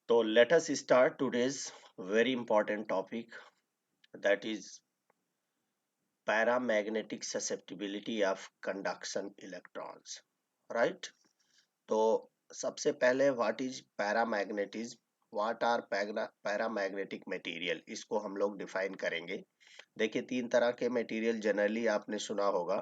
So let us start today's very important topic, that is paramagnetic susceptibility of conduction electrons, right? तो सबसे पहले what is paramagnetism, what are paramagnetic material, इसको हम लोग define करेंगे। देखिए, तीन तरह के मटेरियल जनरली आपने सुना होगा: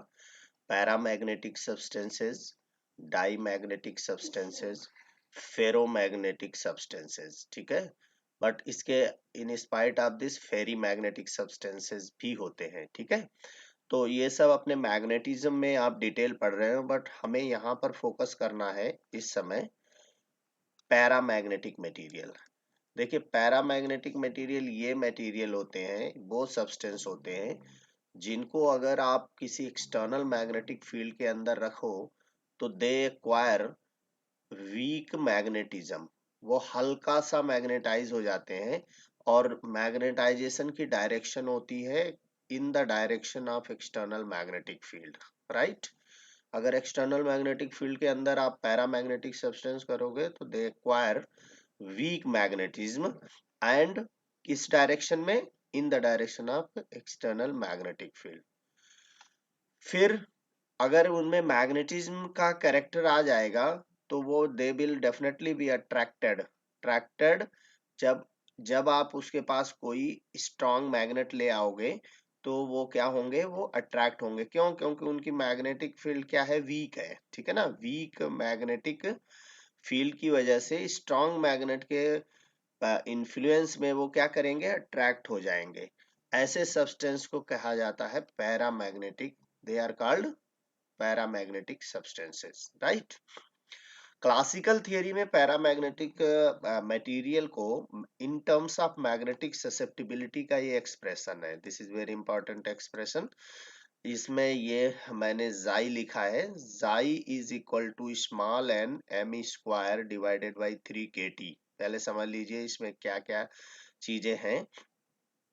paramagnetic substances, diamagnetic substances, ferromagnetic substances. ठीक है, बट इसके in spite of this ferrimagnetic substances भी होते हैं। ठीक है, तो ये सब अपने मैग्नेटिज्म में आप डिटेल पढ़ रहे हो, बट हमें यहाँ पर फोकस करना है इस समय पैरामैग्नेटिक मटेरियल। देखिए, पैरामैग्नेटिक मटेरियल ये मटेरियल होते हैं, वो सब्सटेंस होते हैं जिनको अगर आप किसी एक्सटर्नल मैग्नेटिक फील्ड के अंदर रखो तो दे एक्वायर वीक मैग्नेटिज्म, वो हल्का सा मैग्नेटाइज हो जाते हैं। और मैग्नेटाइजेशन की डायरेक्शन होती है in the direction of external magnetic field, right. अगर एक्सटर्नल मैग्नेटिक फील्ड के अंदर आप पैरामैग्नेटिक सब्सटेंस करोगे तो दे एक्वायर वीक मैग्नेटिज्म, एंड किस डायरेक्शन में? In the direction of external magnetic field. फिर अगर उनमें मैग्नेटिज्म का कैरेक्टर आ जाएगा तो वो they will definitely be attracted. जब जब आप उसके पास कोई स्ट्रॉन्ग मैग्नेट ले आओगे तो वो क्या होंगे? वो अट्रैक्ट होंगे। क्यों? क्योंकि उनकी मैग्नेटिक फील्ड क्या है? वीक है। ठीक है ना, वीक मैग्नेटिक फील्ड की वजह से स्ट्रॉन्ग मैग्नेट के इन्फ्लुएंस में वो क्या करेंगे? अट्रैक्ट हो जाएंगे। ऐसे सब्सटेंस को कहा जाता है paramagnetic. They are called paramagnetic substances, right. Classical theory में पैरामैग्नेटिक मटेरियल को in terms of magnetic susceptibility का ये एक्सप्रेशन है। This is very important expression. इसमें ये मैंने जाई लिखा है, chi is equal to small N M square divided by 3 kT। पहले समझ लीजिए इसमें क्या क्या चीजें हैं।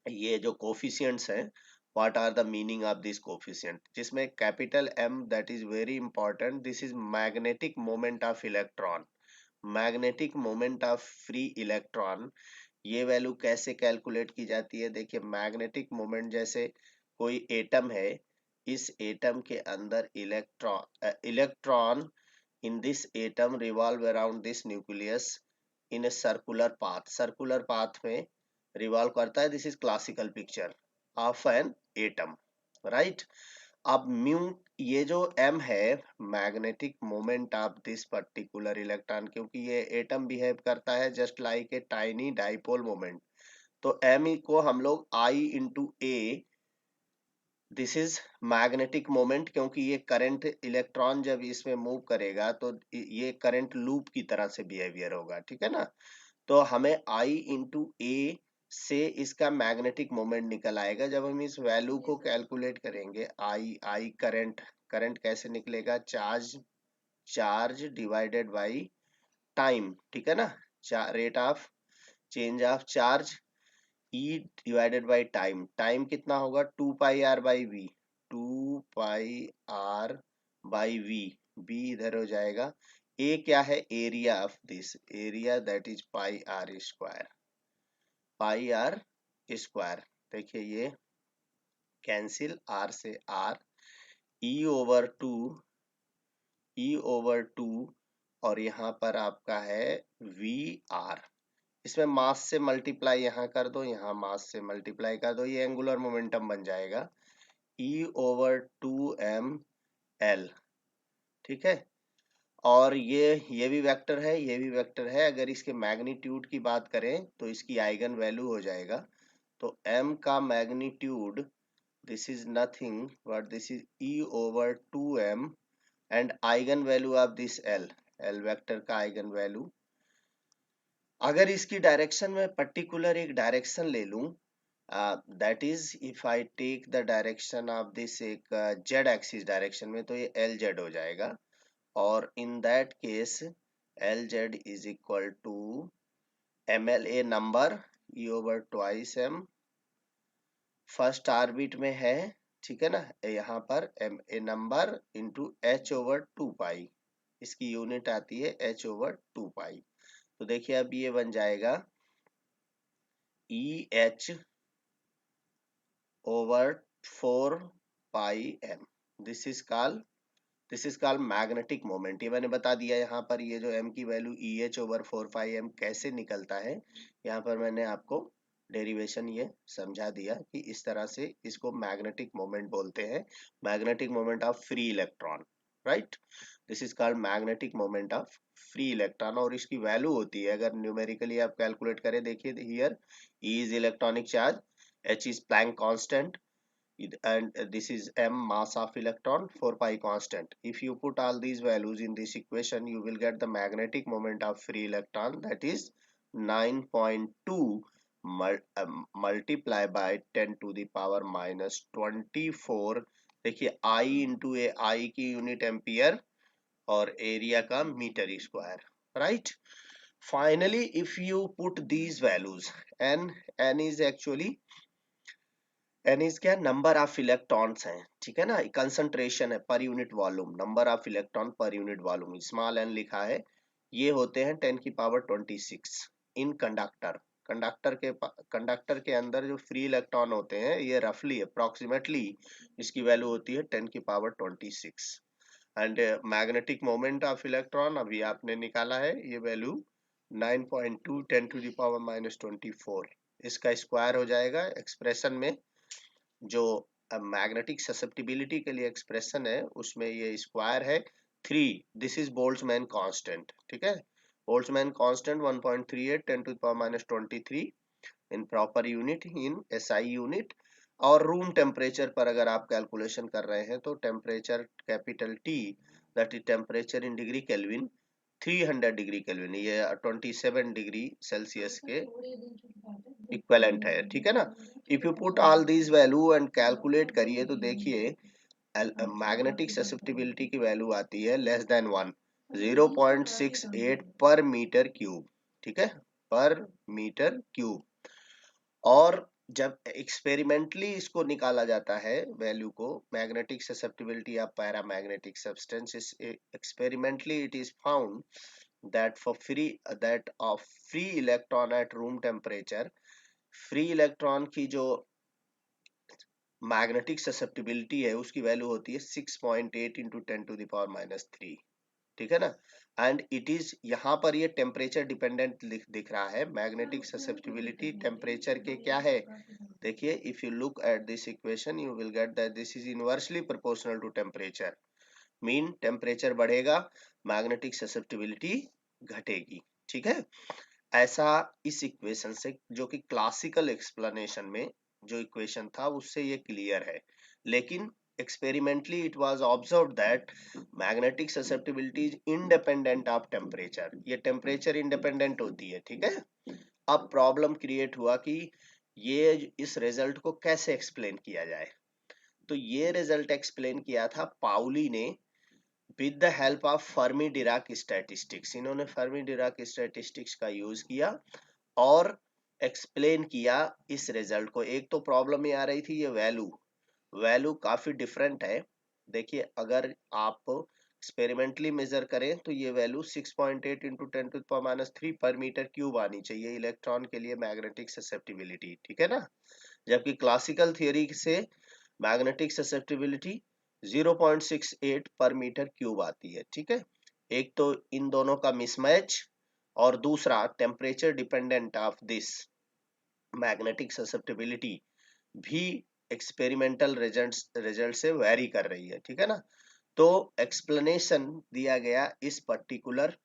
ये जो कोफिशियंट्स हैं, what are the meaning of this coefficient, जिसमें capital M, that is very important, this is magnetic moment of electron, magnetic moment of free electron. ये वैल्यू कैसे कैलकुलेट की जाती है? देखिए, मैग्नेटिक मोमेंट, जैसे कोई एटम है, इस एटम के अंदर electron in this atom revolve around this nucleus in a circular path में रिवॉल्व करता है। This is classical picture of an atom, right. अब म्यू, ये जो m है, magnetic moment of this particular electron, क्योंकि ये एटम बिहेव करता है just like a tiny dipole moment, तो m को हम लोग I into a, this is magnetic moment, क्योंकि ये करंट इलेक्ट्रॉन जब इसमें मूव करेगा तो ये करंट लूप की तरह से बिहेवियर होगा। ठीक है ना, तो हमें I इंटू a से इसका मैग्नेटिक मोमेंट निकल आएगा। जब हम इस वैल्यू को कैलकुलेट करेंगे, आई करंट, करंट कैसे निकलेगा? Charge divided by time. ठीक है ना, rate of change of charge E divided by time. Time कितना होगा? 2 पाई r/v, 2 पाई r/v, v इधर हो जाएगा। ए क्या है? Area of this, area that is pi r², pi r²। देखिए ये कैंसिल, r से r, e/2 और यहाँ पर आपका है vr। इसमें मास से मल्टीप्लाई यहाँ कर दो, यहाँ मास से मल्टीप्लाई कर दो, ये एंगुलर मोमेंटम बन जाएगा e/2ml। ठीक है, और ये भी वेक्टर है, ये भी वेक्टर है। अगर इसके मैग्नीट्यूड की बात करें तो इसकी आइगन वैल्यू हो जाएगा। तो m का magnitude, this is nothing but this is e/2m, and eigenvalue of this l vector का आइगन वैल्यू। अगर इसकी डायरेक्शन में पर्टिकुलर एक डायरेक्शन ले लूं, that is if I take the direction of this एक जेड एक्सिस डायरेक्शन में, तो ये एल जेड हो जाएगा। और in that case L Z is equal to M L, a number, e/2m, first orbit में है। ठीक है ना, यहाँ पर M a number into h/2 pi, इसकी यूनिट आती है h/2 पाई। तो देखिए अब ये बन जाएगा EH over 4 pi m. This is called magnetic moment. ये मैंने बता दिया यहाँ पर, ये जो m की value EH over 4 pi m कैसे निकलता है, यहाँ पर मैंने आपको डेरिवेशन ये समझा दिया कि इस तरह से इसको मैग्नेटिक मोमेंट बोलते हैं, magnetic moment of free electron, right. This is called magnetic moment of free electron. और इसकी वैल्यू होती है, अगर न्यूमेरिकली आप कैलकुलेट करें, देखिए here E is electronic charge, H is Planck constant, and this is m mass of electron, 4 pi constant. If you put all these values in this equation, you will get the magnetic moment of free electron, that is 9.2 multiply by 10 to the power minus 24। देखिए I into A, I की unit ampere और area का metre square, right. Finally if you put these values, n is actually N is क्या, number of electrons हैं, ठीक है ना, concentration है per unit volume, number of electron per unit volume, small N लिखा है। ये होते हैं 10 की पावर 26 इन कंडक्टर। कंडक्टर के अंदर जो फ्री इलेक्ट्रॉन होते हैं, ये रफली अप्रोक्सीमेटली इसकी वैल्यू होती है 10 की power 26। And magnetic moment of electron अभी आपने निकाला है, ये value 9.2 10 to the power minus 24। इसका स्क्वायर हो जाएगा एक्सप्रेशन में, जो मैग्नेटिक ससेप्टिबिलिटी के लिए एक्सप्रेशन है उसमें ये स्क्वायर है 3। दिस इज बोल्ट्जमैन कांस्टेंट, ठीक है। Boltzmann constant 1.38 10 to the power minus 23 in proper unit, in SI unit. और रूम टेम्परेचर पर अगर आप कैलकुलेशन कर रहे हैं तो temperature capital T, that is temperature in degree kelvin, 300 degree kelvin, ये 27 डिग्री सेल्सियस के इक्विवेलेंट है, ठीक है ना। If you put all these value and calculate करिए तो देखिए मैग्नेटिक ससेप्टिबिलिटी की वैल्यू आती है लेस देन 1, 0.68 पर मीटर क्यूब, ठीक है, पर मीटर क्यूब। और जब एक्सपेरिमेंटली इसको निकाला जाता है वैल्यू को, मैग्नेटिक ससेप्टिबिलिटी या paramagnetic substance, experimentally it is found that for free electron at room temperature, free electron की जो मैग्नेटिक ससेप्टिबिलिटी है उसकी वैल्यू होती है 6.8 into 10 to the power minus 3, ठीक है ना। एंड इट इज, यहाँ पर ये टेम्परेचर डिपेंडेंट दिख रहा है, मैग्नेटिक ससेप्टिबिलिटी टेम्परेचर के क्या है, देखिए if you look at this equation you will get that this is inversely proportional to temperature. Mean temperature बढ़ेगा, मैग्नेटिक ससेप्टिबिलिटी घटेगी, ठीक है। ऐसा इस इक्वेशन से, जो कि क्लासिकल एक्सप्लेनेशन में जो इक्वेशन था उससे ये क्लियर है, लेकिन experimentally it was observed that magnetic susceptibility is independent of temperature, ये टेम्परेचर इंडिपेंडेंट होती है, ठीक है। अब प्रॉब्लम क्रिएट हुआ कि ये इस रिजल्ट को कैसे एक्सप्लेन किया जाए। तो ये रिजल्ट एक्सप्लेन किया था पाउली ने with the help of Fermi Dirac statistics. इन्होंने फर्मी डिराक स्टैटिस्टिक्स का यूज किया और एक्सप्लेन किया इस रिजल्ट को। एक तो प्रॉब्लम ये आ रही थी, ये वैल्यू काफी डिफरेंट है। देखिए अगर आप एक्सपेरिमेंटली मेजर करें तो ये value 6.8 into 10 to power minus 3 per metre cube आनी चाहिए इलेक्ट्रॉन के लिए मैग्नेटिक ससेप्टिबिलिटी, ठीक है ना। जबकि क्लासिकल थियोरी से मैग्नेटिक ससेप्टिबिलिटी 0.68 पर मीटर क्यूब आती है, ठीक है। एक तो इन दोनों का मिसमैच, और दूसरा temperature dependent of this magnetic susceptibility भी एक्सपेरिमेंटल रिजल्ट से वेरी कर रही है, ठीक है ना। तो एक्सप्लेनेशन दिया गया इस पर्टिकुलर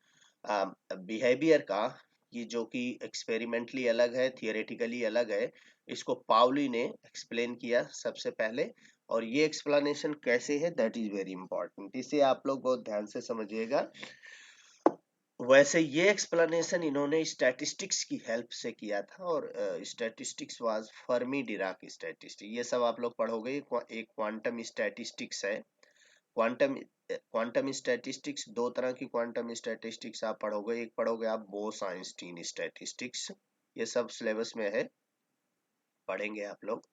बिहेवियर का, कि जो कि एक्सपेरिमेंटली अलग है, थियोरेटिकली अलग है, इसको पाउली ने एक्सप्लेन किया सबसे पहले। और ये एक्सप्लेनेशन कैसे है, दैट इज वेरी इंपॉर्टेंट, इसे आप लोग बहुत ध्यान से समझिएगा। वैसे ये एक्सप्लेनेशन इन्होंने स्टैटिस्टिक्स की हेल्प से किया था, और statistics was Fermi Dirac statistics, ये सब आप लोग पढ़ोगे। एक क्वांटम स्टैटिस्टिक्स है, क्वांटम स्टैटिस्टिक्स, दो तरह की क्वांटम स्टैटिस्टिक्स आप पढ़ोगे, एक पढ़ोगे आप बोस-आइंस्टीन स्टैटिस्टिक्स, ये सब सिलेबस में है, पढ़ेंगे आप लोग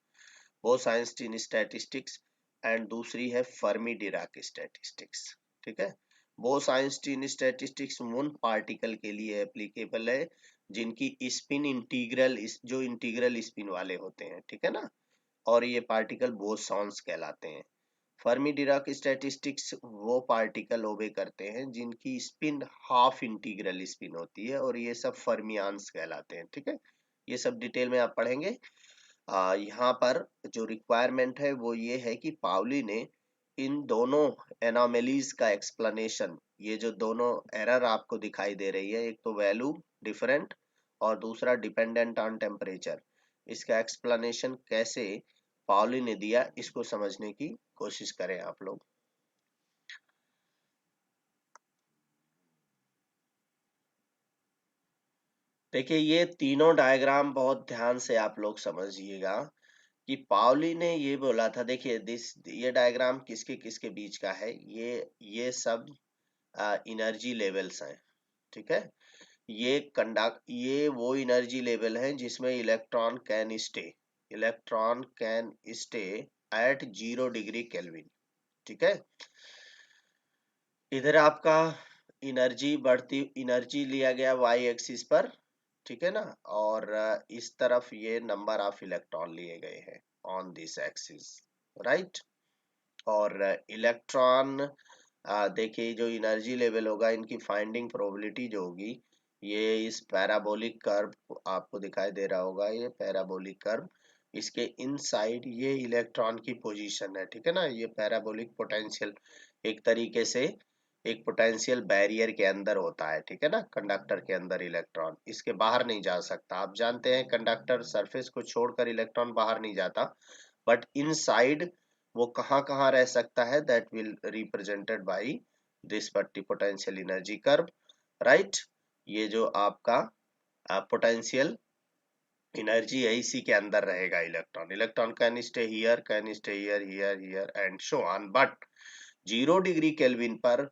बोस-आइंस्टीन स्टैटिस्टिक्स। एंड दूसरी है फर्मी डिराक स्टैटिस्टिक्स, ठीक है। बोस-आइंस्टीन स्टैटिस्टिक्स उन पार्टिकल के लिए एप्लीकेबल है जिनकी स्पिन इंटीग्रल जो इंटीग्रल स्पिन वाले होते हैं, ठीक है ना, और ये पार्टिकल बोसॉन्स कहलाते हैं। फर्मी डिराक स्टैटिस्टिक्स वो पार्टिकल ओबे करते हैं जिनकी स्पिन हाफ इंटीग्रल स्पिन होती है और ये सब फर्मियान्स कहलाते हैं, ठीक है। ये सब डिटेल में आप पढ़ेंगे। यहाँ पर जो रिक्वायरमेंट है वो ये है कि पाउली ने इन दोनों एनोमेलीज का एक्सप्लेनेशन, ये जो दोनों एरर आपको दिखाई दे रही है, एक तो वैल्यू डिफरेंट और दूसरा डिपेंडेंट ऑन टेम्परेचर, इसका एक्सप्लेनेशन कैसे पाउली ने दिया, इसको समझने की कोशिश करें आप लोग। देखिए ये तीनों डायग्राम बहुत ध्यान से आप लोग समझिएगा कि पाउली ने ये बोला था। देखिए ये डायग्राम किसके किसके बीच का है, ये सब एनर्जी लेवल्स हैं, ठीक है। ये वो एनर्जी लेवल है जिसमें electron can stay at 0 degree kelvin, ठीक है। इधर आपका एनर्जी लिया गया वाई एक्सिस पर, ठीक है ना, और इस तरफ ये नंबर ऑफ इलेक्ट्रॉन लिए गए हैं ऑन दिस एक्सिस, राइट। और इलेक्ट्रॉन देखिए जो एनर्जी लेवल होगा, इनकी फाइंडिंग प्रोबेबिलिटी जो होगी, ये इस पैराबोलिक कर्व आपको दिखाई दे रहा होगा, ये पैराबोलिक कर्व, इसके इनसाइड ये इलेक्ट्रॉन की पोजीशन है, ठीक है ना। ये पैराबोलिक पोटेंशियल एक तरीके से एक पोटेंशियल बैरियर के अंदर होता है, ठीक है ना, कंडक्टर के अंदर इलेक्ट्रॉन इसके बाहर नहीं जा सकता। आप जानते हैं कंडक्टर सरफेस को छोड़कर इलेक्ट्रॉन बाहर नहीं जाता, बट इनसाइड वो कहाँ कहाँ रह सकता है, that will represented by this potential energy curve, right. ये जो आपका पोटेंशियल एनर्जी है इसी के अंदर रहेगा electron can stay here, can stay here, here, here and so on. But 0 degree kelvin पर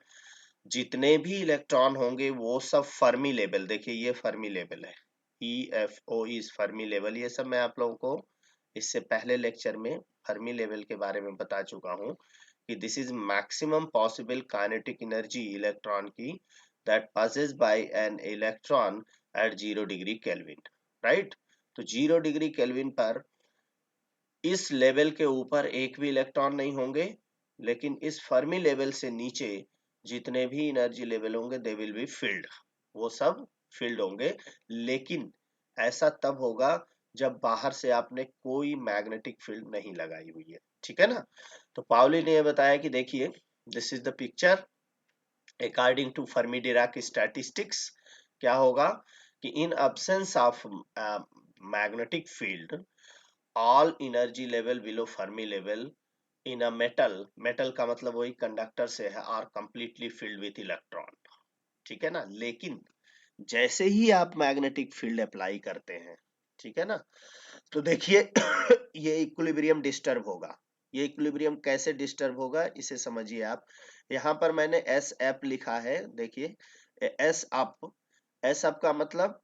जितने भी इलेक्ट्रॉन होंगे वो सब फर्मी लेवल, देखिए ये फर्मी लेवल है, EFO इज फर्मी लेवल। ये सब मैं आप लोगों को इससे पहले लेक्चर में फर्मी लेवल के बारे में बता चुका हूँ कि this is maximum possible kinetic energy electron की that passes by an electron at 0 degree kelvin, right. तो 0 डिग्री केल्विन पर इस लेवल के ऊपर एक भी इलेक्ट्रॉन नहीं होंगे, लेकिन इस फर्मी लेवल से नीचे जितने भी एनर्जी लेवल होंगे दे विल बी फिल्ड, वो सब फिल्ड होंगे। लेकिन ऐसा तब होगा जब बाहर से आपने कोई मैग्नेटिक फील्ड नहीं लगाई हुई है, ठीक है ना। तो पाउली ने ये बताया कि देखिए this is the picture according to Fermi Dirac statistics. क्या होगा कि in absence of magnetic field all energy level below Fermi level in a metal का मतलब वही कंडक्टर से है, are completely filled with electron, ठीक है ना। लेकिन जैसे ही आप मैग्नेटिक फील्ड अप्लाई करते हैं, ठीक है ना, तो देखिए ये इक्विलिब्रियम डिस्टर्ब होगा। ये इक्विलिब्रियम कैसे डिस्टर्ब होगा इसे समझिए आप। यहाँ पर मैंने एस एप लिखा है, देखिए एस अप का मतलब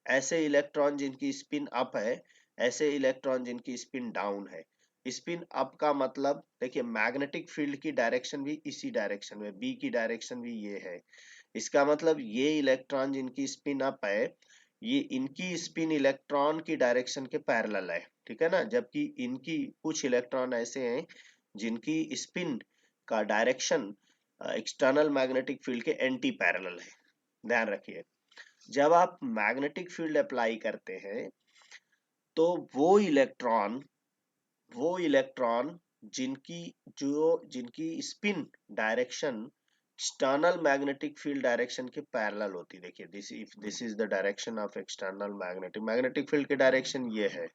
ऐसे इलेक्ट्रॉन जिनकी स्पिन अप है, ऐसे इलेक्ट्रॉन जिनकी स्पिन डाउन है। स्पिन अप का मतलब देखिए मैग्नेटिक फील्ड की डायरेक्शन भी इसी डायरेक्शन में, बी की डायरेक्शन भी ये है। इसका मतलब ये इलेक्ट्रॉन जिनकी स्पिन अप है, ये इनकी स्पिन इलेक्ट्रॉन की डायरेक्शन के पैरेलल है, ठीक है ना। जबकि इनकी कुछ इलेक्ट्रॉन ऐसे हैं जिनकी स्पिन का डायरेक्शन एक्सटर्नल मैग्नेटिक फील्ड के एंटी पैरेलल है। ध्यान रखिए, जब आप मैग्नेटिक फील्ड अप्लाई करते हैं तो वो इलेक्ट्रॉन जिनकी spin direction external magnetic field direction के पैरेलल होती है। देखिए this is the direction of external magnetic field की डायरेक्शन ये है,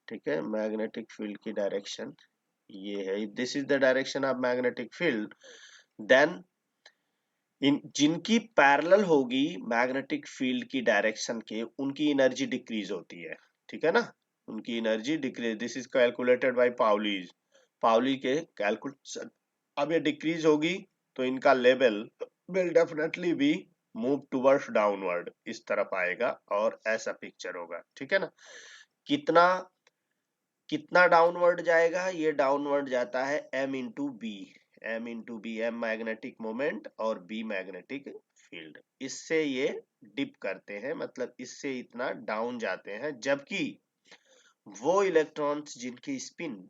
ठीक है। मैग्नेटिक फील्ड की डायरेक्शन ये है, this is the direction of magnetic field. Then जिनकी पैरेलल होगी मैग्नेटिक फील्ड की डायरेक्शन के, उनकी एनर्जी डिक्रीज होती है, ठीक है ना। उनकी energy decrease, this is calculated by Pauli के कैलकुलेशन। अब ये डिक्रीज होगी तो इनका level will definitely be move towards downward, इस तरफ आएगा और ऐसा पिक्चर होगा, ठीक है ना। कितना कितना डाउनवर्ड जाएगा, ये डाउनवर्ड जाता है m into B. M into B, M magnetic moment और बी मैग्नेटिक फील्ड, इससे ये डिप करते हैं, मतलब इससे इतना डाउन जाते हैं, जबकि वो इलेक्ट्रॉन्स जिनकी स्पिन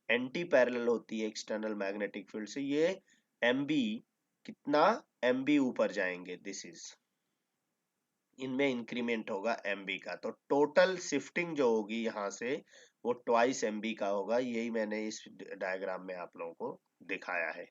एंटी पैरेलल होती है एक्सटर्नल मैग्नेटिक फील्ड से, ये एम बी कितना, एम बी ऊपर जाएंगे, दिस इज, इनमें इंक्रीमेंट होगा एम बी का, तो टोटल शिफ्टिंग जो होगी यहाँ से वो ट्वाइस एम बी का होगा, यही मैंने इस डायग्राम में आप लोगों को दिखाया है।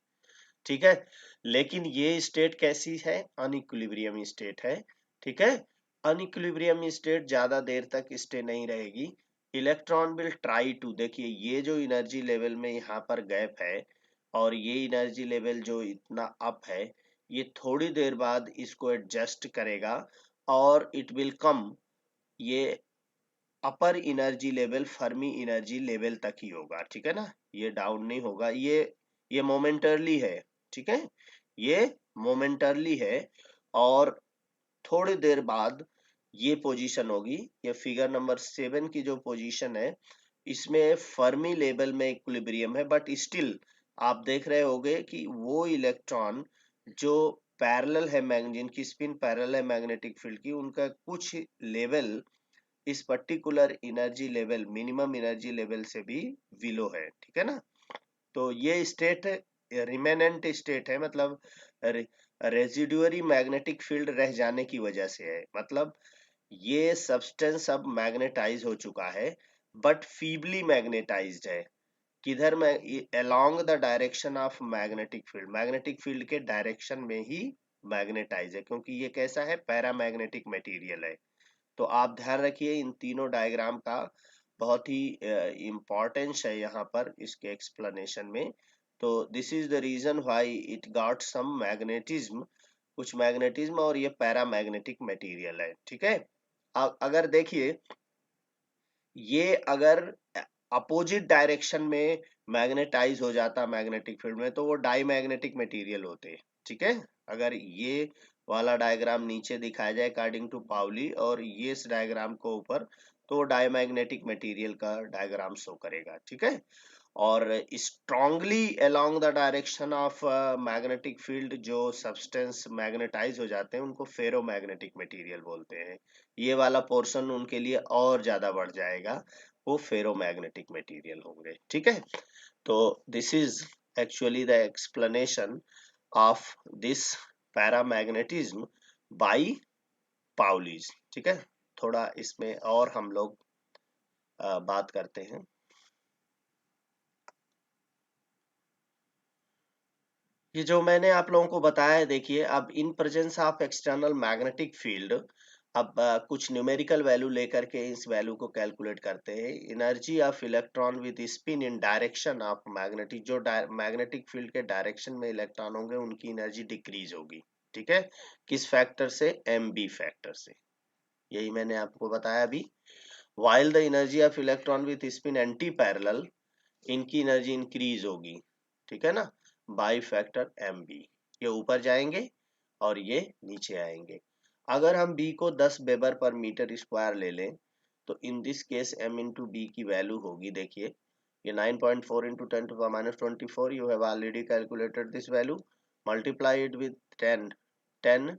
ठीक है, लेकिन ये स्टेट कैसी है, अनइक्विलिब्रियम स्टेट है। ठीक है, अनइक्विलिब्रियम स्टेट ज्यादा देर तक स्टे नहीं रहेगी। इलेक्ट्रॉन विल ट्राई टू, देखिए ये जो एनर्जी लेवल में यहाँ पर गैप है और ये एनर्जी लेवल जो इतना अप है, ये थोड़ी देर बाद इसको एडजस्ट करेगा और इट विल कम, ये upper energy level, Fermi energy level तक ही होगा। ठीक है ना, ये डाउन नहीं होगा, ये मोमेंटरली है। ठीक है, ये मोमेंटरली है और थोड़ी देर बाद ये पोजीशन होगी, ये फिगर नंबर 7 की जो पोजीशन है, इसमें फर्मी लेवल में इक्विलिब्रियम है, बट स्टिल आप देख रहे होगे कि वो इलेक्ट्रॉन जो पैरेलल है, जिनकी स्पिन पैरेलल है मैग्नेटिक फील्ड की, उनका कुछ लेवल इस particular energy level, minimum energy level से भी विलो है। ठीक है ना, तो ये स्टेट रिमेनेंट स्टेट है, मतलब रेजिडुअरी मैग्नेटिक फील्ड रह जाने की वजह से है, मतलब ये सब्सटेंस अब मैग्नेटाइज हो चुका है, बट फीबली मैग्नेटाइज्ड है। किधर में, along the direction of magnetic field के डायरेक्शन में ही मैग्नेटाइज है, क्योंकि ये कैसा है, पैरामैग्नेटिक मटेरियल है। तो आप ध्यान रखिए इन तीनों डायग्राम का बहुत ही इम्पोर्टेंस है यहाँ पर इसके एक्सप्लेनेशन में। तो this is the reason why it got some magnetism, कुछ मैग्नेटिज्म, और ये पैरामैग्नेटिक मटेरियल है। ठीक है, अगर देखिए ये अगर अपोजिट डायरेक्शन में मैग्नेटाइज हो जाता मैग्नेटिक फील्ड में, तो वो डाईमैग्नेटिक मटेरियल होते। ठीक है, अगर ये वाला डायग्राम नीचे दिखाया जाए अकॉर्डिंग टू पाउली और ये इस डायग्राम को ऊपर, तो डाईमैग्नेटिक मटेरियल का डायग्राम शो करेगा। ठीक है, और strongly along the direction of magnetic field जो सब्सटेंस मैग्नेटाइज हो जाते हैं उनको फेरोमैग्नेटिक मटेरियल बोलते हैं। ये वाला पोर्शन उनके लिए और ज्यादा बढ़ जाएगा, वो फेरोमैग्नेटिक मटेरियल होंगे। ठीक है, तो this is actually the explanation of this paramagnetism by Pauli's. ठीक है, थोड़ा इसमें और हम लोग बात करते हैं। ये जो मैंने आप लोगों को बताया है, देखिए अब in presence of external magnetic field, अब कुछ न्यूमेरिकल वैल्यू लेकर के इस वैल्यू को कैलकुलेट करते हैं। Energy of electron with spin in direction of magnetic, जो मैग्नेटिक फील्ड के डायरेक्शन में इलेक्ट्रॉन होंगे उनकी एनर्जी डिक्रीज होगी। ठीक है, किस फैक्टर से, एम बी फैक्टर से, यही मैंने आपको बताया अभी। While the energy of electron with spin anti parallel, इनकी एनर्जी इंक्रीज होगी। ठीक है ना, बाई फैक्टर एम बी, ये ऊपर जाएंगे और ये नीचे आएंगे। अगर हम बी को 10 वेबर पर मीटर स्क्वायर ले लें, तो in this case M into B की वैल्यू होगी, देखिए ये 9.4 into 10⁻24, you have already calculated this value, multiply it with 10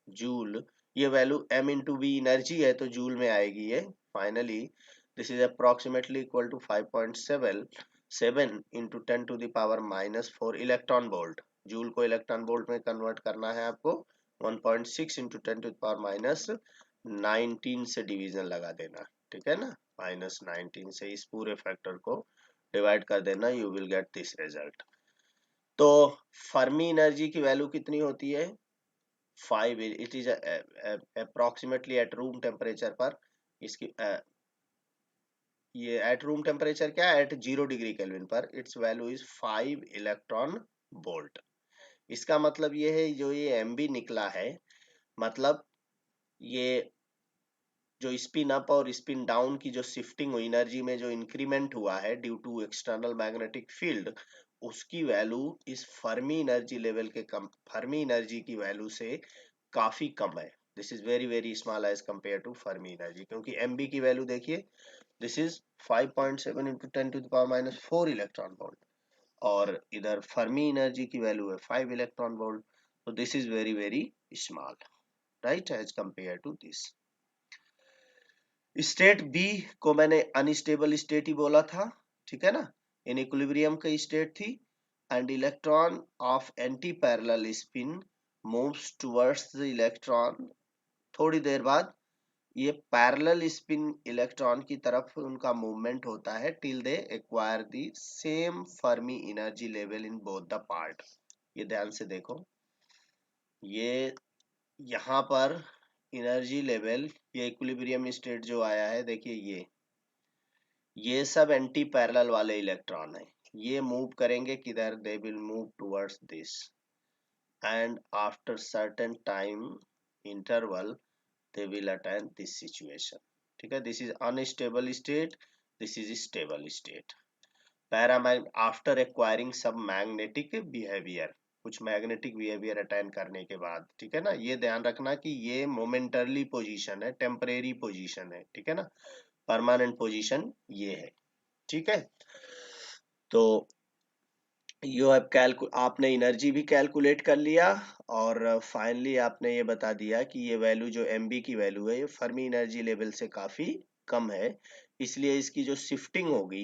joule, ये value M into B energy है तो जूल में आएगी ये। Finally this is approximately equal to 5.7 into 10⁻⁻4 electron volt. Joule को इलेक्ट्रॉन वोल्ट में कन्वर्ट करना है आपको, 1.6 इंटू 10⁻⁻19 से डिवीजन लगा देना। ठीक है ना, -19 से इस पूरे फैक्टर को डिवाइड कर देना, you will get this result. तो फर्मी एनर्जी की वैल्यू कितनी होती है, 5, it is approximately at room temperature पर, इसकी ये एट रूम टेम्परेचर क्या, एट 0 डिग्री केल्विन पर it's value is 5 electron volt. इसका मतलब ये है, जो ये एम बी निकला है, मतलब ये जो स्पिन अप और स्पिन डाउन की जो शिफ्टिंग हुई एनर्जी में, जो इंक्रीमेंट हुआ है due to external magnetic field, उसकी वैल्यू इस फर्मी एनर्जी लेवल के कम, फर्मी एनर्जी की वैल्यू से काफी कम है। This is very very small as compare to Fermi energy, क्योंकि एम बी की वैल्यू देखिए, this is 5.7 into 10⁻⁻4 electron volt, और इधर फर्मी एनर्जी की वैल्यू है 5 इलेक्ट्रॉन वोल्ट। तो this is very very small, right, as compare to this. State B को मैंने अनस्टेबल स्टेट ही बोला था, ठीक है ना, इन इक्विलिब्रियम की स्टेट थी। And electron of anti parallel spin moves towards the electron, थोड़ी देर बाद ये पैरेलल स्पिन इलेक्ट्रॉन की तरफ उनका मूवमेंट होता है till they acquire the same Fermi energy level in both the part. ये ध्यान से देखो, ये यहाँ पर एनर्जी लेवल, ये इक्विलिब्रियम स्टेट जो आया है, देखिए ये सब एंटी पैरेलल वाले इलेक्ट्रॉन है, ये मूव करेंगे किधर, they will move towards this and after certain time interval they will attain this situation, ठीक है। this is unstable state, this is stable state। पैरामैग आफ्टर एक्वायरिंग सब मैग्नेटिक बिहेवियर, कुछ मैग्नेटिक बिहेवियर अटेन करने के बाद, ठीक है ना। ये ध्यान रखना कि ये मोमेंटरली पोजीशन है, टेम्परेरी पोजीशन है, ठीक है ना, परमानेंट पोजीशन ये है, ठीक है। तो यू हैव आपने एनर्जी भी कैलकुलेट कर लिया और फाइनली आपने ये बता दिया कि ये वैल्यू जो एम बी की वैल्यू है ये फर्मी एनर्जी लेवल से काफी कम है, इसलिए इसकी जो शिफ्टिंग होगी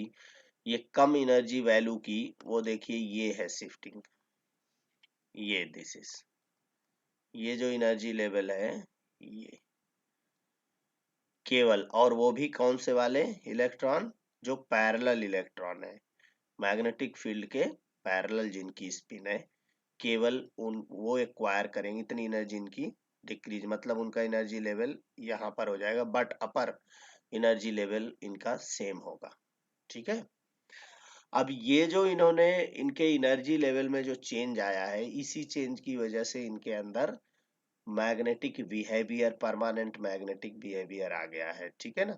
ये कम एनर्जी वैल्यू की, वो देखिए ये है शिफ्टिंग, ये दिस इज, ये जो एनर्जी लेवल है ये केवल, और वो भी कौन से वाले इलेक्ट्रॉन, जो पैरेलल इलेक्ट्रॉन है, मैग्नेटिक फील्ड के पैरेलल जिनकी स्पिन है, केवल उन वो एक्वायर करेंगे इतनी एनर्जी, इनकी डिक्रीज, मतलब उनका एनर्जी लेवल यहाँ पर हो जाएगा, बट अपर एनर्जी लेवल इनका सेम होगा, ठीक है। अब ये जो इन्होंने इनके एनर्जी लेवल में जो चेंज आया है, इसी चेंज की वजह से इनके अंदर magnetic behaviour, permanent magnetic behaviour आ गया है, ठीक है ना।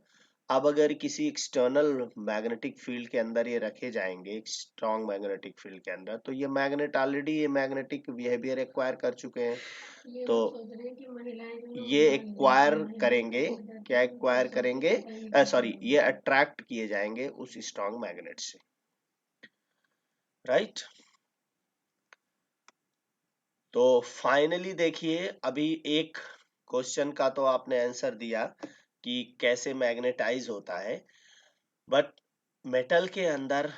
अब अगर किसी एक्सटर्नल मैग्नेटिक फील्ड के अंदर ये रखे जाएंगे, एक स्ट्रॉन्ग मैग्नेटिक फील्ड के अंदर, तो ये मैग्नेट ऑलरेडी ये मैग्नेटिक बिहेवियर एक्वायर कर चुके हैं, तो ये एक्वायर करेंगे, क्या एक्वायर करेंगे, सॉरी, ये अट्रैक्ट किए जाएंगे उस स्ट्रॉन्ग मैग्नेट से, राइट। तो फाइनली देखिए, अभी एक क्वेश्चन का तो आपने आंसर दिया कि कैसे मैग्नेटाइज होता है, बट मेटल के अंदर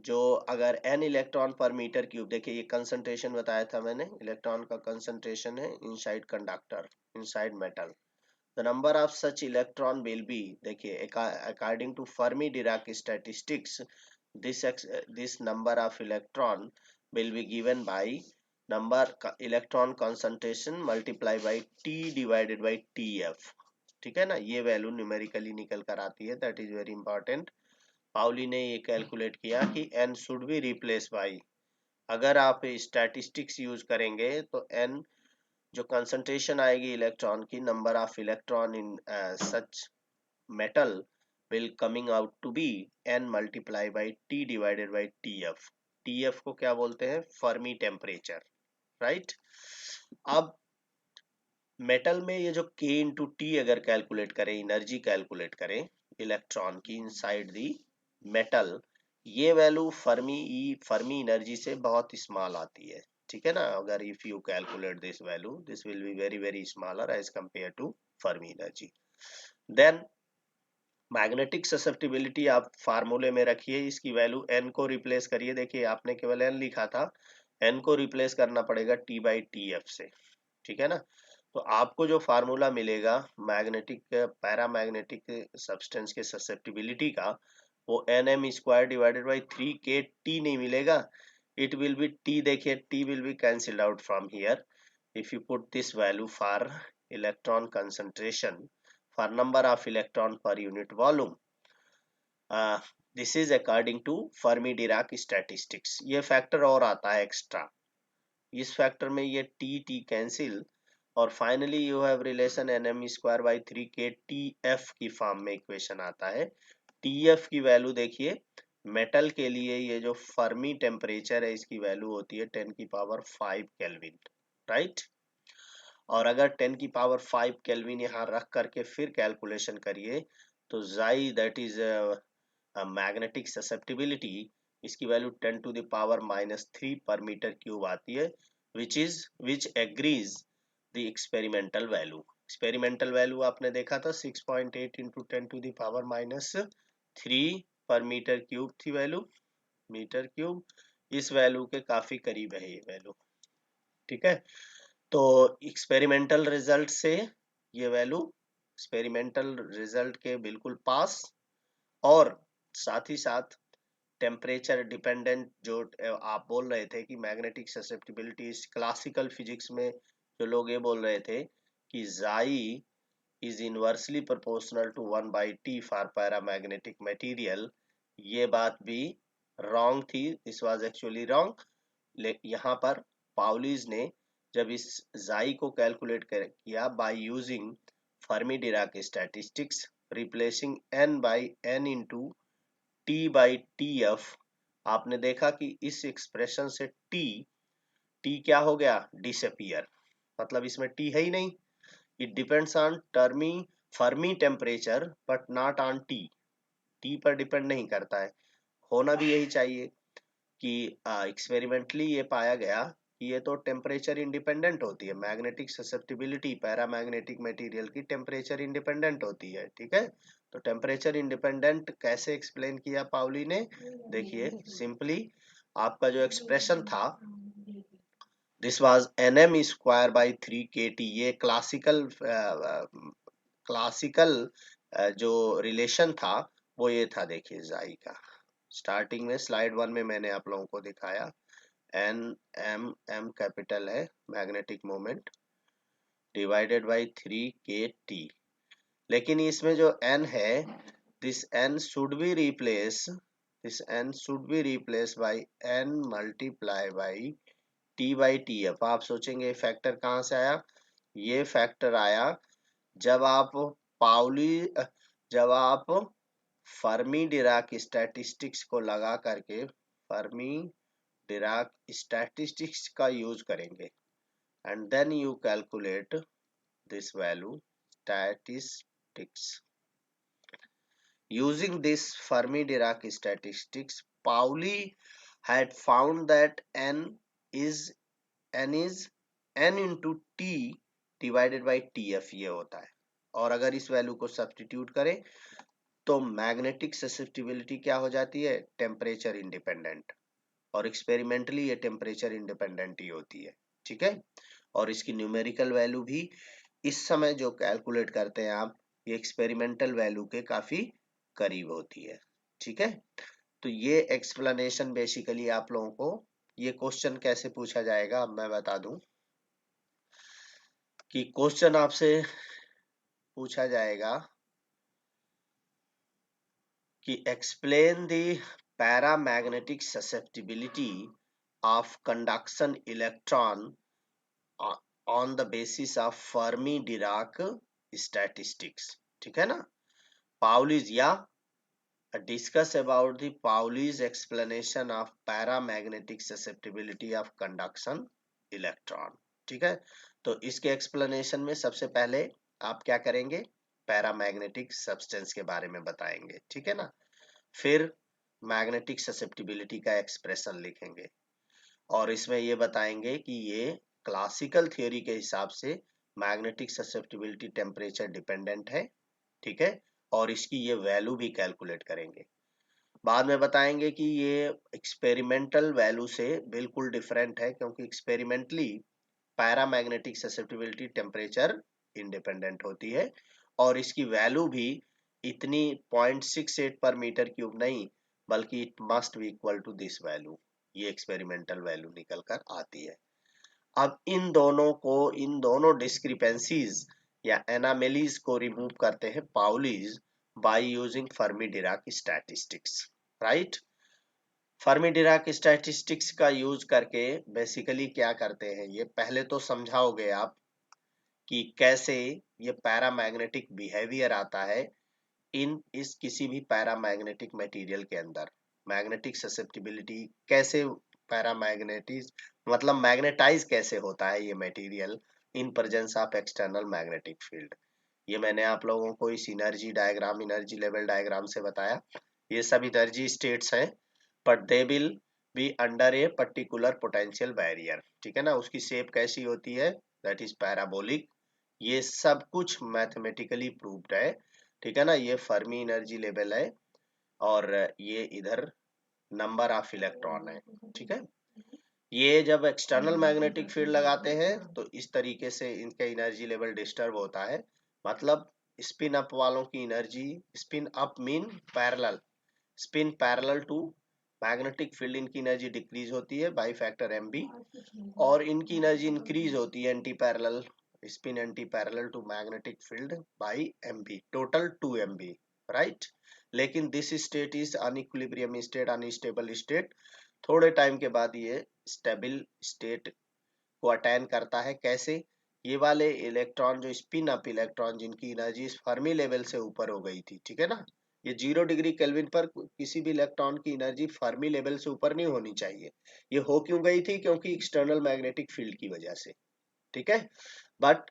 जो अगर n electron per metre cube, देखिए ये कंसंट्रेशन बताया था मैंने, इलेक्ट्रॉन का कंसंट्रेशन है inside conductor, inside metal, the number of such electron will be, देखिए according to Fermi Dirac statistics, this number of electron will be given by number electron concentration multiply by T divided by TF, ठीक है ना। ये value numerically निकल कर आती है, that is very important. Pauli ने ये कैलकुलेट किया कि n should be replace by, अगर आप स्टैटिस्टिक्स यूज करेंगे तो n जो कंसंट्रेशन आएगी इलेक्ट्रॉन की, number of electron in such metal will coming out to be n multiply by T divided by TF। TF को क्या बोलते हैं, फर्मी टेम्परेचर, राइट। अब मेटल में ये जो K इंटू टी अगर कैलकुलेट करें, एनर्जी कैलकुलेट करें इलेक्ट्रॉन की इनसाइड दी मेटल, ये वैल्यू फर्मी एनर्जी से बहुत स्मॉल आती है, ठीक है ना। अगर if you calculate this value, this will be very very smaller as compare to Fermi energy. Then magnetic susceptibility आप फार्मूले में रखिए, इसकी वैल्यू n को रिप्लेस करिए, देखिए आपने केवल n लिखा था, n को रिप्लेस करना पड़ेगा t बाई टी एफ से, ठीक है ना। तो आपको जो फार्मूला मिलेगा मैग्नेटिक पैरामैग्नेटिक सब्सटेंस के ससेप्टिबिलिटी का, वो N M square divided by 3 k t नहीं मिलेगा, इट विल बी t, देखिए t will be cancelled out from here if you put this value for electron concentration, for number of electron per unit volume, this is according to Fermi Dirac statistics। ये factor और आता है extra, इस factor में ये T T cancel, और finally you have relation N M square by 3 k T F की form में इक्वेशन आता है। TF की वैल्यू देखिए, मेटल के लिए ये जो फर्मी टेम्परेचर है इसकी वैल्यू होती है 10⁵ केल्विन, राइट। और अगर 10⁵ केल्विन यहाँ रख करके फिर कैलकुलेशन करिए, तो जाई दैट इज मैग्नेटिक ससेप्टिबिलिटी इसकी वैल्यू 10⁻³ पर मीटर क्यूब आती है, which agrees the experimental value. Experimental value आपने देखा था 6.8 इंटू 10⁻³ पर मीटर क्यूब थी वैल्यू, मीटर क्यूब। इस वैल्यू के काफी करीब है ये वैल्यू, ठीक है। तो एक्सपेरिमेंटल रिजल्ट से ये वैल्यू एक्सपेरिमेंटल रिजल्ट के बिल्कुल पास, और साथ ही साथ टेम्परेचर डिपेंडेंट जो आप बोल रहे थे कि मैग्नेटिक ससेप्टिबिलिटी, इस क्लासिकल फिजिक्स में जो लोग ये बोल रहे थे कि chi is inversely proportional to 1/t for paramagnetic material, ये बात भी रॉन्ग थी, दिस वाज एक्चुअली रॉन्ग। यहाँ पर पाउलीज ने जब इस जाई को कैलकुलेट किया by using Fermi Dirac statistics, replacing n by n into T/TF, आपने देखा कि इस एक्सप्रेशन से T क्या हो गया, डिसअपियर, मतलब इसमें T है ही नहीं। इट डिपेंड्स ऑन टर्मी Fermi temperature but not on T पर डिपेंड नहीं करता है। होना भी यही चाहिए कि एक्सपेरिमेंटली ये पाया गया कि ये तो टेम्परेचर इंडिपेंडेंट होती है, मैग्नेटिक ससेप्टिबिलिटी पैरामैग्नेटिक मटेरियल की टेम्परेचर इंडिपेंडेंट होती है, ठीक है। तो टेम्परेचर इंडिपेंडेंट कैसे एक्सप्लेन किया पाउली ने, देखिए सिंपली आपका जो एक्सप्रेशन था दिस वाज Nm²/3kT, ये क्लासिकल जो रिलेशन था वो ये था, देखिए जाई का स्टार्टिंग में स्लाइड 1 में मैंने आप लोगों को दिखाया, Nm कैपिटल है magnetic moment divided by 3kT, लेकिन इसमें जो n है this n should be replace by n multiply by T/TF। आप सोचेंगे फैक्टर कहाँ से आया, ये फैक्टर आया जब आप पाउली जब आप फर्मी डिराक स्टैटिस्टिक्स को लगा करके फर्मी डिराक स्टैटिस्टिक्स का यूज करेंगे and then you calculate this value statistics using this Fermi-Dirac statistics. Pauli had found that is n into t divided by tf ये होता है, और अगर इस वैल्यू को सब्स्टिट्यूट करें तो मैग्नेटिक ससेप्टिबिलिटी क्या हो जाती है, टेम्परेचर इंडिपेंडेंट, और एक्सपेरिमेंटली ये टेम्परेचर इंडिपेंडेंट ही होती है, ठीक है। और इसकी न्यूमेरिकल वैल्यू भी इस समय जो कैलकुलेट करते हैं आप, ये एक्सपेरिमेंटल वैल्यू के काफी करीब होती है, ठीक है। तो ये एक्सप्लेनेशन बेसिकली आप लोगों को, ये क्वेश्चन कैसे पूछा जाएगा अब मैं बता दूं कि क्वेश्चन आपसे पूछा जाएगा कि explain the paramagnetic susceptibility of conduction electron on the basis of Fermi-Dirac statistics, ठीक है ना। Pauli's discuss about the Pauli's explanation of paramagnetic susceptibility of conduction electron, ठीक है। तो इसके एक्सप्लेनेशन में सबसे पहले आप क्या करेंगे, पैरामैग्नेटिक सब्सटेंस के बारे में बताएंगे, ठीक है ना। फिर मैग्नेटिक ससेप्टिबिलिटी का एक्सप्रेशन लिखेंगे, और इसमें ये बताएंगे कि ये क्लासिकल थ्योरी के हिसाब से मैग्नेटिक ससेप्टिबिलिटी टेम्परेचर डिपेंडेंट है, ठीक है, और इसकी ये वैल्यू भी कैलकुलेट करेंगे। बाद में बताएंगे कि ये एक्सपेरिमेंटल वैल्यू से बिल्कुल डिफरेंट है, क्योंकि experimentally paramagnetic susceptibility temperature independent होती है, और इसकी वैल्यू भी इतनी 0.68 पर मीटर क्यूब नहीं, बल्कि it must be equal to this value, ये एक्सपेरिमेंटल वैल्यू निकल कर आती है। अब इन दोनों डिस्क्रिपेंसीज या एनामेलीज को रिमूव करते हैं Pauli's by using Fermi Dirac statistics, right. Fermi Dirac statistics का यूज करके बेसिकली क्या करते हैं, ये पहले तो समझाओगे आप कि कैसे ये पैरामैग्नेटिक बिहेवियर आता है इस किसी भी पैरामैग्नेटिक मटेरियल के अंदर, मैग्नेटिक ससेप्टिबिलिटी कैसे, पैरामैग्नेटिज मतलब मैग्नेटाइज कैसे होता है ये material in presence of external magnetic field. ये मैंने आप लोगों को इस energy diagram, energy level diagram से बताया, ये सब एनर्जी स्टेट्स हैं but they will be under a particular potential barrier. ठीक है ना, उसकी शेप कैसी होती है, दैट इज पैराबोलिक। ये सब कुछ मैथमेटिकली प्रूव्ड है। ठीक है ना, ये फर्मी एनर्जी लेवल है और ये इधर नंबर ऑफ इलेक्ट्रॉन है। ठीक है, ये जब एक्सटर्नल मैग्नेटिक फील्ड लगाते हैं तो इस तरीके से इनका एनर्जी लेवल डिस्टर्ब होता है। मतलब स्पिन अप वालों की energy, spin up mean parallel, spin parallel to magnetic field, इनकी एनर्जी डिक्रीज होती है बाई फैक्टर mb, और इनकी एनर्जी इंक्रीज होती है antiparallel, spin antiparallel to magnetic field by mb, total 2 mb, right. लेकिन this state is unequilibrium state, unstable state. थोड़े time के बाद ये स्टेबल स्टेट को अटेन करता है। कैसे, ये वाले इलेक्ट्रॉन जो स्पिन अप इलेक्ट्रॉन जिनकी एनर्जी फर्मी लेवल से ऊपर हो गई थी, ठीक है ना, ये 0 डिग्री केल्विन पर किसी भी इलेक्ट्रॉन की एनर्जी फर्मी लेवल से ऊपर नहीं होनी चाहिए। ये हो क्यों गई थी, क्योंकि एक्सटर्नल मैग्नेटिक फील्ड की वजह से। ठीक है, but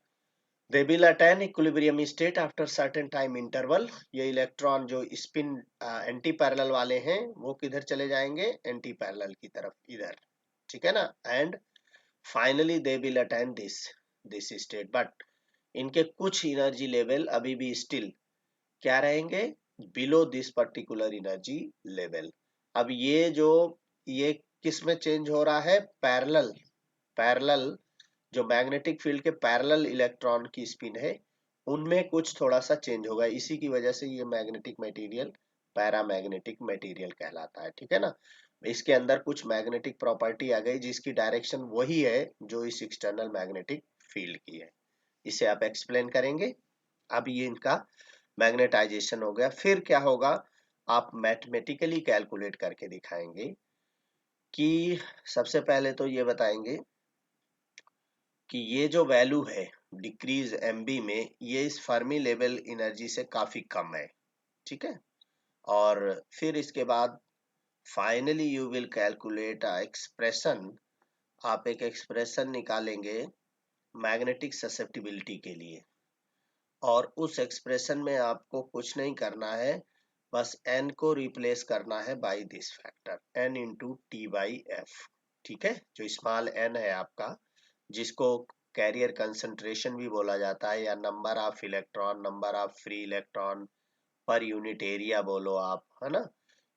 they will attain equilibrium state after certain time interval. ये इलेक्ट्रॉन जो स्पिन एंटी पैरेलल वाले हैं वो किधर चले जाएंगे, एंटी पैरेलल की तरफ, इधर। ठीक है ना, and finally they will attain this state, but इनके कुछ एनर्जी लेवल अभी भी स्टिल क्या रहेंगे, below this particular energy level. अब ये किस में चेंज हो रहा है, पैरेलल, पैरेलल जो मैग्नेटिक फील्ड के पैरेलल इलेक्ट्रॉन की स्पिन है उनमें कुछ थोड़ा सा चेंज होगा, इसी की वजह से ये मैग्नेटिक मटेरियल पैरामैग्नेटिक मटेरियल कहलाता है। ठीक है ना, इसके अंदर कुछ मैग्नेटिक प्रॉपर्टी आ गई जिसकी डायरेक्शन वही है जो इस एक्सटर्नल मैग्नेटिक फील्ड की है। इसे आप एक्सप्लेन करेंगे। अब ये इनका मैग्नेटाइजेशन हो गया, फिर क्या होगा, आप मैथमेटिकली कैलकुलेट करके दिखाएंगे कि सबसे पहले तो ये बताएंगे कि ये जो वैल्यू है डिक्रीज mb में, ये इस फर्मी लेवल एनर्जी से काफी कम है। ठीक है, और फिर इसके बाद finally you will calculate a expression, आप एक एक्सप्रेशन निकालेंगे मैग्नेटिक ससेप्टिबिलिटी के लिए, और उस एक्सप्रेशन में आपको कुछ नहीं करना है, बस n को रिप्लेस करना है by this factor n into T by F. ठीक है, जो स्मॉल n है आपका, जिसको कैरियर कंसंट्रेशन भी बोला जाता है, या number of electron, number of free electron per unit area बोलो आप, है ना,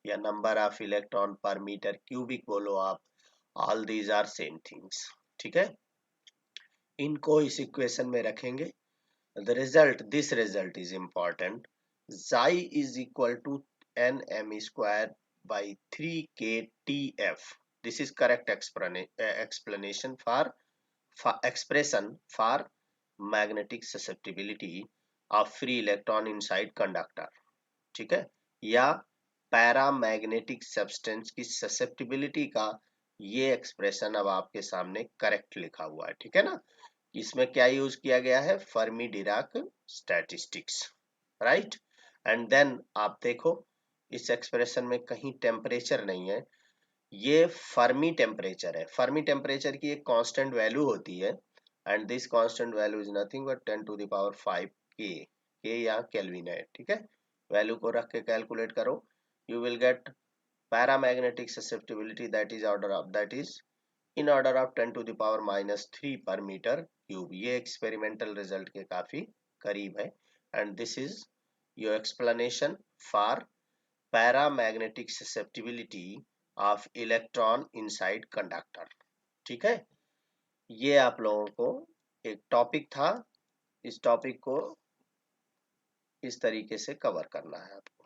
या number of electron per metre cubic बोलो आप, all these are same things. ठीक है, इनको इस इक्वेशन में रखेंगे। the result, this result is important, xi is equal to nm square by 3k-tf. This is correct explanation for expression for magnetic susceptibility of free electron inside conductor। ठीक है, या paramagnetic substance की susceptibility का ये expression अब आपके सामने correct लिखा हुआ है। ठीक है ना, इसमें क्या यूज किया गया है, Fermi Dirac statistics, right. And then आप देखो इस एक्सप्रेशन में कहीं टेम्परेचर नहीं है, ये फर्मी टेम्परेचर है। फर्मी टेम्परेचर की एक कांस्टेंट वैल्यू होती है, and this constant value is nothing but 10⁵ के यहाँ केल्विन है। ठीक है, वैल्यू को रख के कैलकुलेट करो, you will gate paramagnetic susceptibility that is in order of 10⁻³ per metre cube. ये एक्सपेरिमेंटल रिजल्ट के काफी करीब है, and this is your explanation for paramagnetic susceptibility of electron inside conductor. ठीक है, ये आप लोगों को एक टॉपिक था, इस टॉपिक को इस तरीके से कवर करना है आपको।